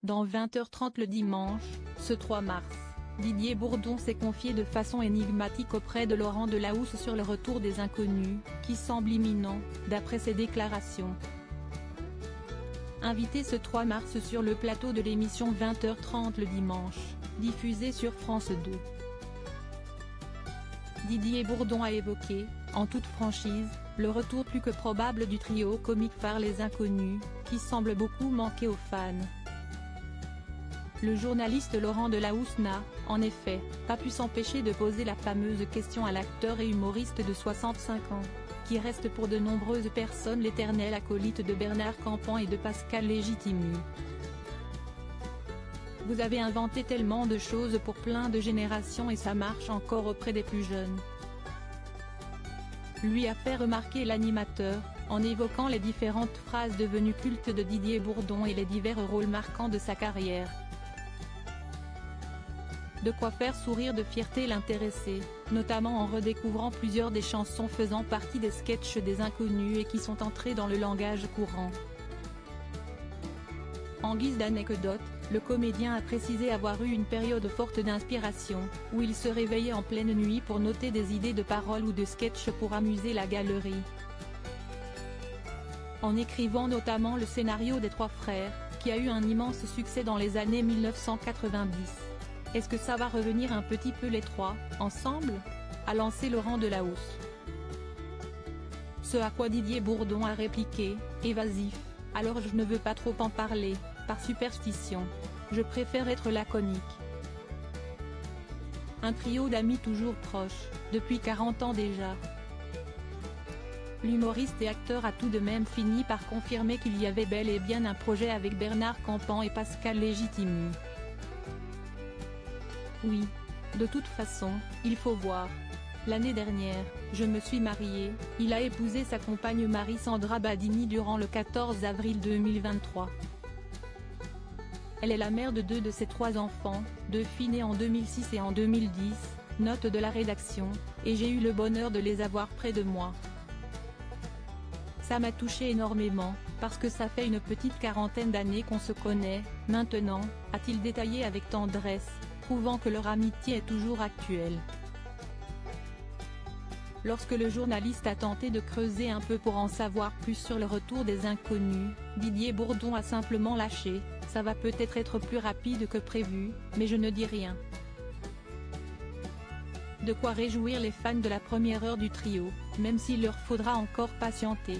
Dans 20h30 le dimanche, ce 3 mars, Didier Bourdon s'est confié de façon énigmatique auprès de Laurent Delahousse sur le retour des Inconnus, qui semble imminent, d'après ses déclarations. Invité ce 3 mars sur le plateau de l'émission 20h30 le dimanche, diffusée sur France 2. Didier Bourdon a évoqué, en toute franchise, le retour plus que probable du trio comique phare Les Inconnus, qui semble beaucoup manquer aux fans. Le journaliste Laurent Delahousse n'a, en effet, pas pu s'empêcher de poser la fameuse question à l'acteur et humoriste de 65 ans, qui reste pour de nombreuses personnes l'éternel acolyte de Bernard Campan et de Pascal Légitimu. Vous avez inventé tellement de choses pour plein de générations et ça marche encore auprès des plus jeunes. Lui a fait remarquer l'animateur, en évoquant les différentes phrases devenues cultes de Didier Bourdon et les divers rôles marquants de sa carrière. De quoi faire sourire de fierté l'intéressé, notamment en redécouvrant plusieurs des chansons faisant partie des sketchs des Inconnus et qui sont entrées dans le langage courant. En guise d'anecdote, le comédien a précisé avoir eu une période forte d'inspiration, où il se réveillait en pleine nuit pour noter des idées de paroles ou de sketchs pour amuser la galerie. En écrivant notamment le scénario des Trois Frères, qui a eu un immense succès dans les années 1990. Est-ce que ça va revenir un petit peu les trois, ensemble ? A lancé Laurent Delahousse. Ce à quoi Didier Bourdon a répliqué, évasif, alors je ne veux pas trop en parler, par superstition. Je préfère être laconique. Un trio d'amis toujours proches, depuis 40 ans déjà. L'humoriste et acteur a tout de même fini par confirmer qu'il y avait bel et bien un projet avec Bernard Campan et Pascal Légitimu. Oui. De toute façon, il faut voir. L'année dernière, je me suis marié, il a épousé sa compagne Marie-Sandra Badini durant le 14 avril 2023. Elle est la mère de 2 de ses 3 enfants, 2 filles nées en 2006 et en 2010, note de la rédaction, et j'ai eu le bonheur de les avoir près de moi. Ça m'a touché énormément, parce que ça fait une petite quarantaine d'années qu'on se connaît, maintenant, a-t-il détaillé avec tendresse, prouvant que leur amitié est toujours actuelle. Lorsque le journaliste a tenté de creuser un peu pour en savoir plus sur le retour des Inconnus, Didier Bourdon a simplement lâché « Ça va peut-être être plus rapide que prévu, mais je ne dis rien ». De quoi réjouir les fans de la première heure du trio, même s'il leur faudra encore patienter.